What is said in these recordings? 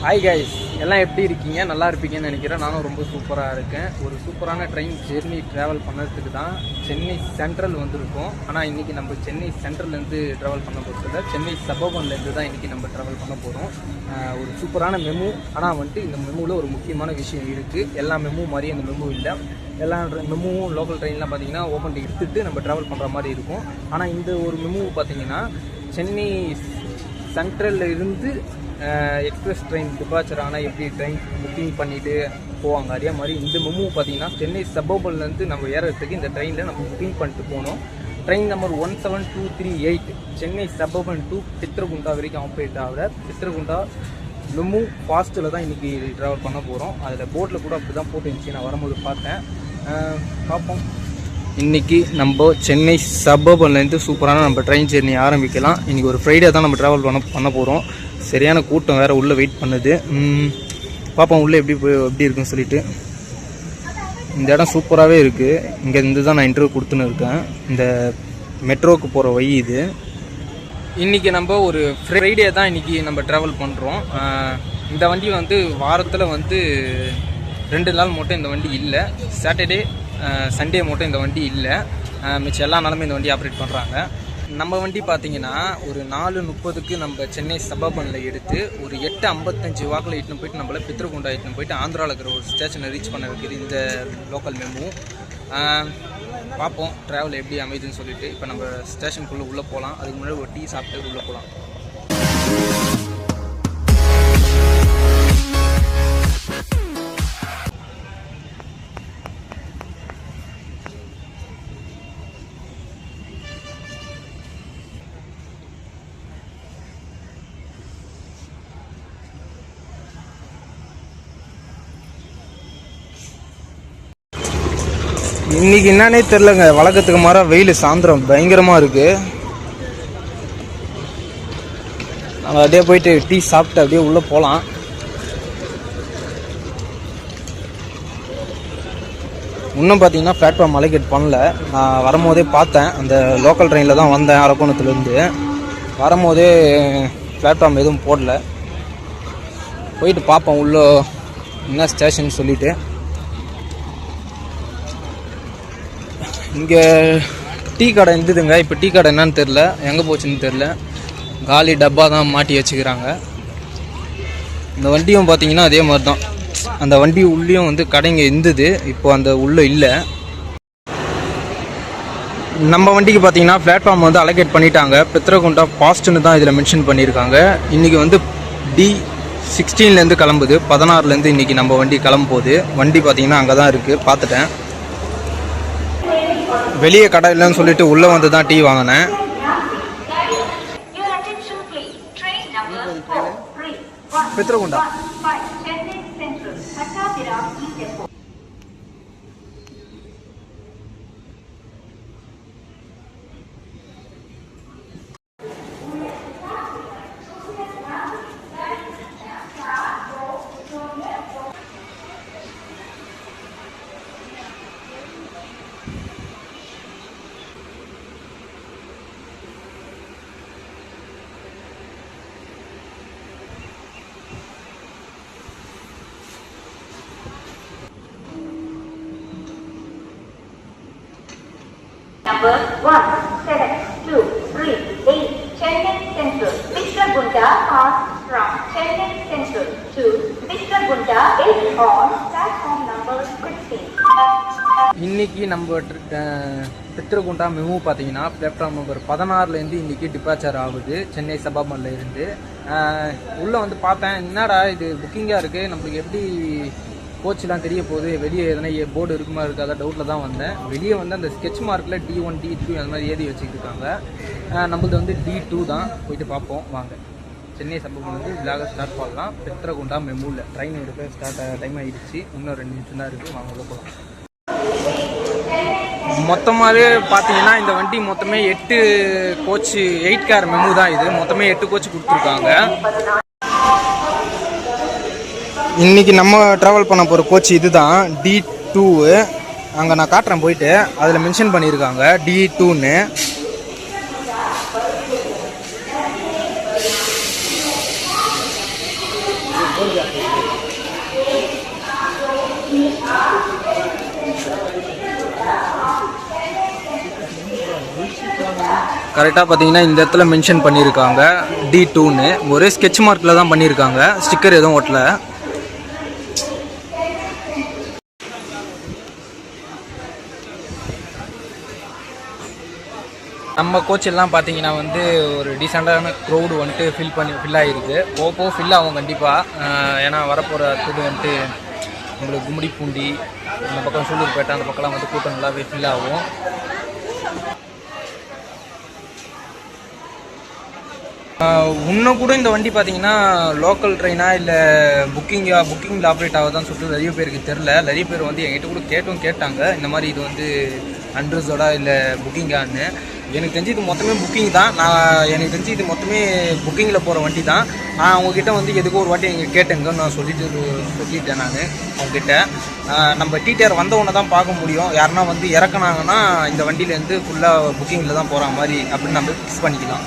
Hi guys, எல்லாம் எப்படி இருக்கீங்க? நல்லா இருப்பீங்கன்னு நினைக்கிறேன். நானும் ரொம்ப சூப்பராக இருக்கேன். ஒரு சூப்பரான ட்ரெயின் ஜெர்னி ட்ராவல் பண்ணுறதுக்கு தான் சென்னை சென்ட்ரல் வந்திருக்கோம். ஆனால் இன்றைக்கி நம்ம சென்னை சென்ட்ரல்லேருந்து ட்ராவல் பண்ண போகிறதில்ல, சென்னை சபர்பன்லேருந்து தான் இன்றைக்கி நம்ம ட்ராவல் பண்ண போகிறோம். ஒரு சூப்பரான மெமு. ஆனால் இந்த மெமுவில் ஒரு முக்கியமான விஷயம் இருக்குது. எல்லா மெமு மாதிரியும் இந்த மெமு இல்லை. எல்லா மெமுவும் லோக்கல் ட்ரெயின்லாம் பார்த்திங்கன்னா ஓப்பன் எடுத்துகிட்டு நம்ம ட்ராவல் பண்ணுற மாதிரி இருக்கும். ஆனால் இந்த ஒரு மெமு பார்த்திங்கன்னா சென்னை சென்ட்ரலில் இருந்து எக்ஸ்பிரஸ் ட்ரெயின் டிபார்ச்சர் ஆனால் எப்படி ட்ரெயின் புக்கிங் பண்ணிவிட்டு போவாங்க, அதே மாதிரி இந்த மெமு பார்த்திங்கன்னா சென்னை சபர்பன்லேருந்து நம்ம ஏறதுக்கு இந்த ட்ரெயினில் நம்ம புக்கிங் பண்ணிட்டு போகணும். Train number 17238 Chennai suburban to Chitrakunda வரைக்கும் ஆப்ரேட் ஆகிற சித்ரகுண்டா மெமு ஃபாஸ்ட்டில் தான் இன்றைக்கி ட்ராவல் பண்ண போகிறோம். அதில் போர்டில் கூட அப்படி தான் போட்டு இருந்துச்சு, நான் வரும்போது பார்த்தேன். பார்ப்போம். இன்றைக்கி நம்ம சென்னை சபர்பன்லேருந்து சூப்பரான நம்ம ட்ரெயின் ஜெர்னி ஆரம்பிக்கலாம். இன்றைக்கி ஒரு ஃப்ரைடே தான் நம்ம ட்ராவல் பண்ண போகிறோம். சரியான கூட்டம் வேறு உள்ளே வெயிட் பண்ணுது. பார்ப்போம் உள்ளே எப்படி இருக்குன்னு சொல்லிட்டு. இந்த இடம் சூப்பராகவே இருக்குது. இங்கே இருந்து தான் நான் இன்டர்வியூ கொடுத்துன்னு இருக்கேன். இந்த மெட்ரோவுக்கு போகிற வழி இது. இன்றைக்கி நம்ம ஒரு ஃப்ரைடே தான் இன்றைக்கி நம்ம ட்ராவல் பண்ணுறோம். இந்த வண்டி வாரத்தில் 2 நாள் மட்டும் இந்த வண்டி இல்லை. சாட்டர்டே சண்டே மட்டும் இந்த வண்டி இல்லை. மிச்சம் எல்லா நாளுமே இந்த வண்டி ஆப்ரேட் பண்ணுறாங்க. நம்ம வண்டி பார்த்திங்கன்னா ஒரு 4:30க்கு நம்ம சென்னை சபர்பனில் எடுத்து ஒரு 8:55 வாக்கில் இட்டுன்னு போயிட்டு நம்மள பித்ரகுண்டா இட்டுன்னு போயிட்டு ஆந்திராவில் இருக்கிற ஒரு ஸ்டேஷனை ரீச் பண்ண வைக்கிது இந்த லோக்கல் மெமு. பார்ப்போம் ட்ராவல் எப்படி அமைதுன்னு சொல்லிட்டு. இப்போ நம்ம ஸ்டேஷனுக்குள்ளே உள்ளே போகலாம். அதுக்கு முன்னாடி ஒரு டீ சாப்பிட்டு உள்ளே போகலாம். இன்றைக்கி என்னன்னே தெரிலங்க, வழக்கத்துக்கு மாற வெயில் சாயந்தரம் பயங்கரமாக இருக்குது. நம்ம அப்படியே போயிட்டு டீ சாப்பிட்டு அப்படியே உள்ளே போகலாம். இன்னும் பார்த்தீங்கன்னா பிளாட்ஃபார்ம் அலோகேட் பண்ணல. நான் வரும்போதே பார்த்தேன், அந்த லோக்கல் ட்ரெயினில் தான் வந்தேன் அரக்கோணத்துலேருந்து. வரும்போதே பிளாட்ஃபார்ம் எதுவும் போடல. போயிட்டு பார்ப்போம் உள்ள என்ன ஸ்டேஷன் சொல்லிவிட்டு. இங்கே டீ கடை இருந்ததுங்க. இப்போ டீ கடை என்னன்னு தெரில, எங்கே போச்சுன்னு தெரில. காலி டப்பா தான் மாட்டி வச்சுக்கிறாங்க. இந்த வண்டியும் பார்த்தீங்கன்னா அதே மாதிரி தான். அந்த வண்டி உள்ளேயும் கடைங்க இருந்தது, இப்போ அந்த உள்ளே இல்லை. நம்ம வண்டிக்கு பார்த்தீங்கன்னா பிளாட்ஃபார்ம் அலோகேட் பண்ணிட்டாங்க. பித்ரகுண்டா ஃபாஸ்ட்டுன்னு தான் இதில் மென்ஷன் பண்ணியிருக்காங்க. இன்றைக்கி D16லேருந்து கிளம்புது. 16லேருந்து இன்றைக்கி நம்ம வண்டி கிளம்பும்போது. வண்டி பார்த்தீங்கன்னா அங்கே தான் இருக்குது, பார்த்துட்டேன். வெளியே கடை இல்லைன்னு சொல்லிட்டு உள்ளே தான் டீ வாங்கினேன். Bitragunta Number 17238 Chennai Central. Bistragunda passed from Chennai Central to Bistragunda is on platform number 16. இன்றைக்கி நம்ம பித்ரகுண்டா மெமு பார்த்தீங்கன்னா பிளாட்ஃபார்ம் நம்பர் 16லேருந்து இன்றைக்கி டிபார்ச்சர் ஆகுது சென்னை சபர்பனில் இருந்து. உள்ளே பார்த்தேன், என்னடா இது புக்கிங்காக இருக்குது, நம்மளுக்கு எப்படி கோச்செலாம் தெரிய போகுது, வெளியே எதனா போர்டு இருக்குமா இருக்காத டவுட்டில் தான் வந்தேன். வெளியே அந்த ஸ்கெட்ச் மார்க்கில் D1 D2 அந்த மாதிரி ஏறி வச்சுக்கிருக்காங்க. நம்மளது D2 தான். போயிட்டு பார்ப்போம் வாங்க. சென்னை சபர்பன் விழாக ஸ்டார்ட் பண்ணலாம். பித்ரகுண்டா மெமுவில் ட்ரெயின் எடுக்க ஸ்டார்ட் டைம் ஆகிடுச்சு. இன்னும் 2 நிமிஷம் தான் இருக்குது, வாங்க உள்ள போகலாம். மொத்தமாகவே பார்த்தீங்கன்னா இந்த வண்டி மொத்தமே 8 கோச்சு 8 கார் மெமு தான் இது. மொத்தமே 8 கோச்சு கொடுத்துருக்காங்க. இன்றைக்கி நம்ம ட்ராவல் பண்ண போகிற கோச் இது தான் D2. அங்கே நான் காட்டுறேன் போயிட்டு, அதில் மென்ஷன் பண்ணியிருக்காங்க D2ன்னு. கரெக்டாக பார்த்தீங்கன்னா இந்த இடத்துல மென்ஷன் பண்ணியிருக்காங்க D2ன்னு. ஒரே ஸ்கெட்ச் மார்க்கில் தான் பண்ணியிருக்காங்க, ஸ்டிக்கர் எதுவும் ஒட்டல. நம்ம கோச் எல்லாம் பார்த்தீங்கன்னா வந்து ஒரு டீசெண்டான க்ரௌடு வந்துட்டு ஃபில் ஆகிருக்கு. போக ஃபில் ஆகும் கண்டிப்பாக. ஏன்னா வரப்போகிற இது வந்துட்டு நம்மளுக்கு கும்மிடி பூண்டி அந்த பக்கம் சூலூர்பேட்டை அந்த பக்கம்லாம் வந்து கூட்டம் நல்லாவே ஃபில் ஆகும். இன்னும் கூட இந்த வண்டி பார்த்தீங்கன்னா லோக்கல் ட்ரெயினா இல்லை புக்கிங்கில் ஆப்ரேட் ஆகுதான்னு சொல்லிட்டு நிறைய பேருக்கு தெரில. நிறைய பேர் வந்து என்கிட்ட கூட கேட்டாங்க இந்த மாதிரி இது வந்து அண்ட்ரஸோட இல்லை புக்கிங்கான்னு. எனக்கு தெரிஞ்சு இது மொத்தமே புக்கிங் தான். எனக்கு தெரிஞ்சு இது மொத்தமே புக்கிங்கில் போகிற வண்டி தான். நான் அவங்கக்கிட்ட வந்து எதுக்கோ ஒரு வாட்டி எங்கள் கேட்டேங்கன்னு நான் சொல்லிட்டேன் நான் அவங்ககிட்ட. நம்ம டிடிஆர் வந்தவொன்னே தான் பார்க்க முடியும். யாருன்னா வந்து இறக்குனாங்கன்னா இந்த வண்டியிலேருந்து ஃபுல்லாக புக்கிங்கில் தான் போகிற மாதிரி அப்படின்னு நம்ம ஃபிக்ஸ் பண்ணிக்கலாம்.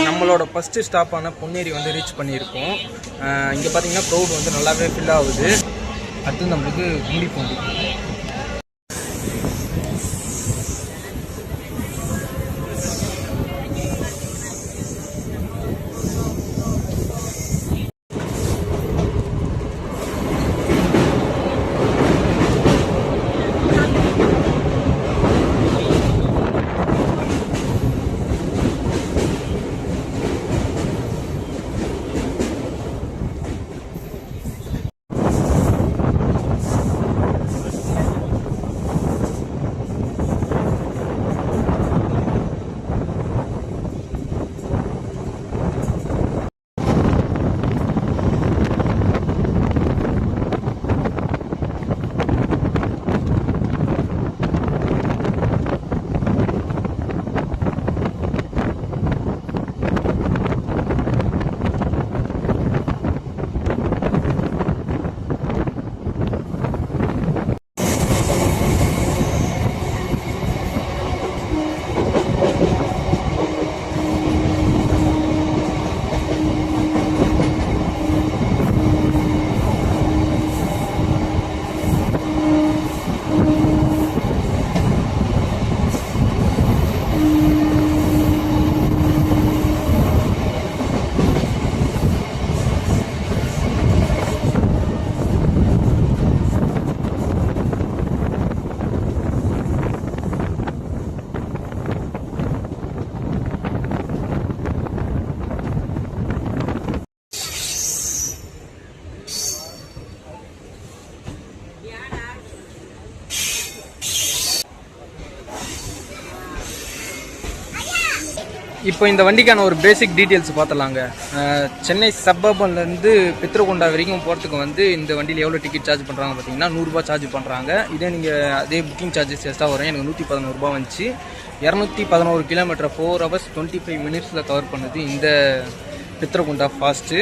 நம்மளோட ஃபஸ்ட்டு ஸ்டாப்பான பொன்னேரி வந்து ரீச் பண்ணியிருக்கோம். இங்கே பார்த்தீங்கன்னா க்ரௌட் வந்து நல்லாவே ஃபில் ஆகுது. அடுத்து நம்மளுக்கு கும்மிடிப்பூண்டி. இப்போ இந்த வண்டிக்கான ஒரு பேசிக் டீட்டெயில்ஸ் பார்த்துலாங்க. சென்னை சப்பர்பன்லேருந்து பித்ரகுண்டா வரைக்கும் போகிறதுக்கு வந்து இந்த வண்டியில் எவ்வளோ டிக்கெட் சார்ஜ் பண்ணுறாங்க பார்த்தீங்கன்னா 100 ரூபா சார்ஜ் பண்ணுறாங்க. இதே நீங்கள் அதே புக்கிங் சார்ஜஸ் எக்ஸ்ட்ரா வரும். எனக்கு 111 ரூபா வந்துச்சு. 211 கிலோமீட்டர் 4 hours 25 minutes கவர் பண்ணுது இந்த பித்ரகுண்டா ஃபாஸ்ட்டு.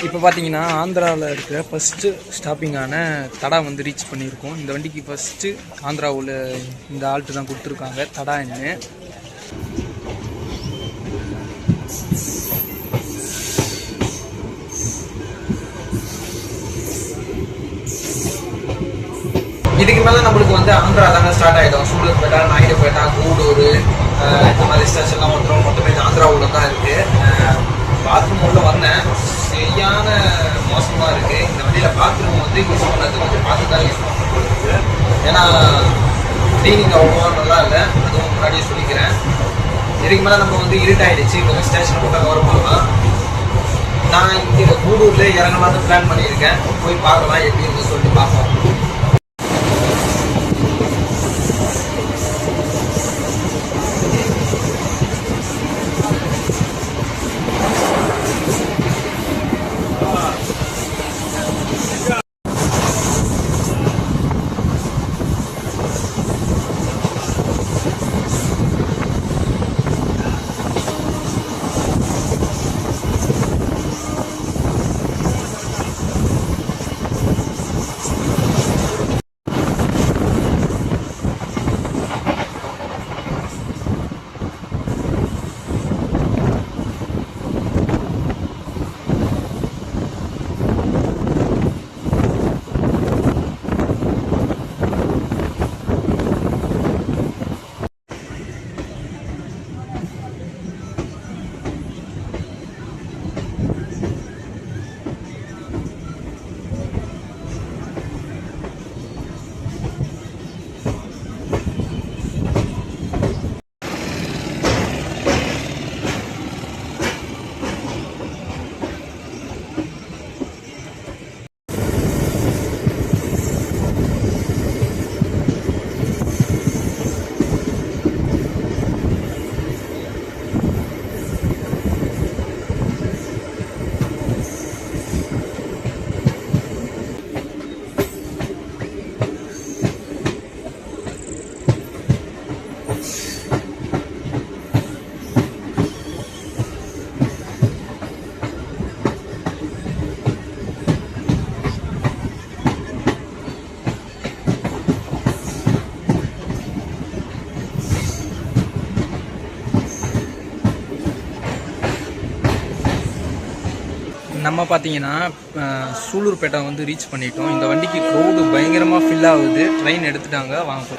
இப்போ பார்த்தீங்கன்னா ஆந்திராவில் இருக்கிற ஃபஸ்ட்டு ஸ்டாப்பிங்கான தடா வந்து ரீச் பண்ணியிருக்கோம். இந்த வண்டிக்கு ஃபஸ்ட்டு ஆந்திராவில் இந்த ஆல்ட்டு தான் கொடுத்துருக்காங்க தடா என்ன. இதுக்கு மேலே நம்மளுக்கு வந்து ஆந்திரா தாங்க ஸ்டார்ட் ஆகிடும். சூலூர்பேட்டா, நாயுடுபேட்டா, கூடூர் இந்த மாதிரி ஸ்டேஷன்லாம் வந்துடும். மொத்தமே இது ஆந்திரா உள்ள தான் இருக்குது. பாத்ரூம் உள்ள வந்தேன், சரியான மோசமாக இருக்குது. இந்த வண்டியில் பாத்ரூம் வந்து யூஸ் பண்ணது கொஞ்சம் பார்த்து தான் யூஸ் பண்ணுறது. ஏன்னா க்ளீனிங் அவ்வளோவா நல்லா இல்லை, அதுவும் முன்னாடியே சொல்லிக்கிறேன். இதுக்கு மேலே நம்ம வந்து இருட்டாயிடுச்சு, கொஞ்சம் ஸ்டேஷன் கூட கவர் பண்ணலாம். நான் இங்கே கூடூரில் இறங்கலாம்னு பிளான் பண்ணியிருக்கேன். போய் பார்க்கலாம் எப்படி இருக்குன்னு சொல்லிட்டு பார்ப்போம். நம்ம பார்த்தீங்கன்னா சூலூர்பேட்டை வந்து ரீச் பண்ணிட்டோம். இந்த வண்டிக்கு க்ரௌடு பயங்கரமாக ஃபில் ஆகுது. ட்ரெயின் எடுத்துட்டாங்க, வாங்க.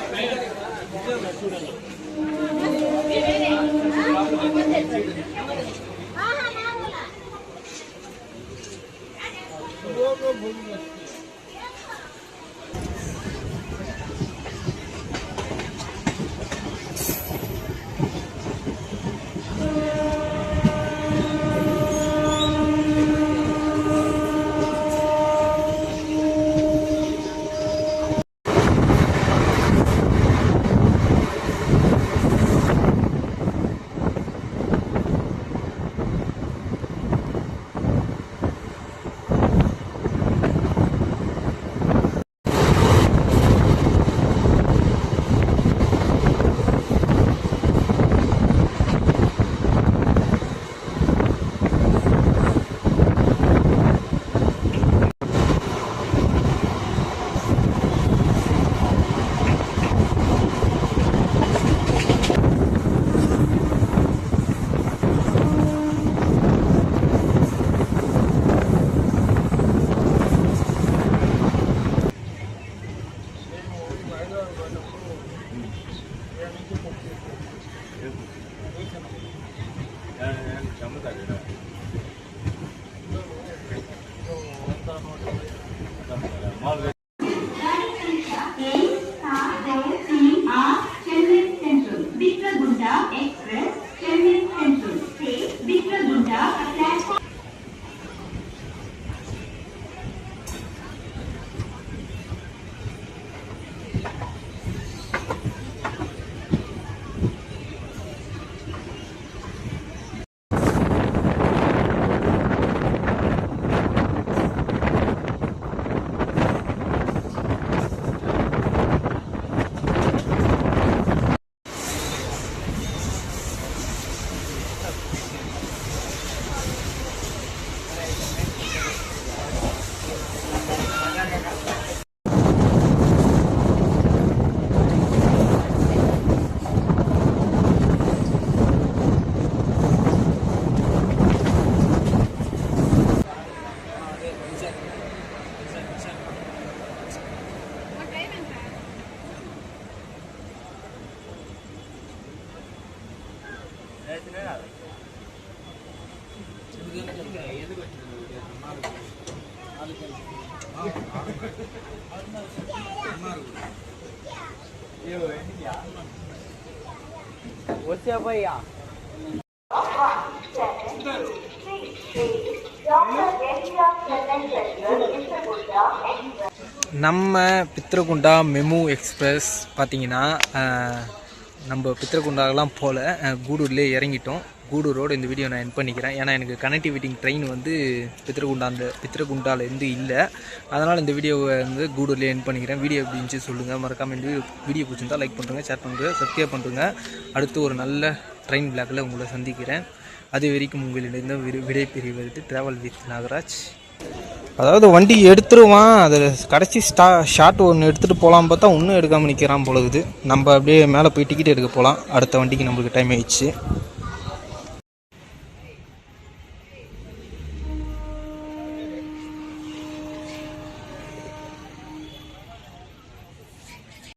நம்ம பித்ரகுண்டா மெமு எக்ஸ்பிரஸ் பார்த்தீங்கன்னா நம்ம பித்ரகுண்டாலாம் போல் கூடூர்லேயே இறங்கிட்டோம். கூடூரோடு இந்த வீடியோ நான் என் பண்ணிக்கிறேன். ஏன்னா எனக்கு கனெக்டிவிட்டிங் ட்ரெயின் வந்து பித்ரகுண்டாலேருந்து இல்லை. அதனால் இந்த வீடியோவை வந்து கூடூர்லேயே என் பண்ணிக்கிறேன். வீடியோ எப்படி இருந்துச்சு சொல்லுங்கள். மறக்காமல் இந்த வீடியோ பிடிச்சிருந்தா லைக் பண்ணுறேங்க, ஷேர் பண்ணுறேன், சப்ஸ்கிரைப் பண்ணுறேங்க. அடுத்து ஒரு நல்ல ட்ரெயின் பிளாக்கில் உங்களை சந்திக்கிறேன். அது வரைக்கும் உங்களிடம் விடை பெறுவது ட்ராவல் வித் நாகராஜ். அதாவது வண்டி எடுத்துருவான், அதில் கடைசி ஷார்ட் ஒன்று எடுத்துகிட்டு போகலாம் பார்த்தா ஒன்றும் எடுக்காமல் நிற்கிறான் போலகுது. நம்ம அப்படியே மேலே போய் டிக்கெட் எடுக்க போகலாம். அடுத்த வண்டிக்கு நம்மளுக்கு டைம் ஆயிடுச்சு.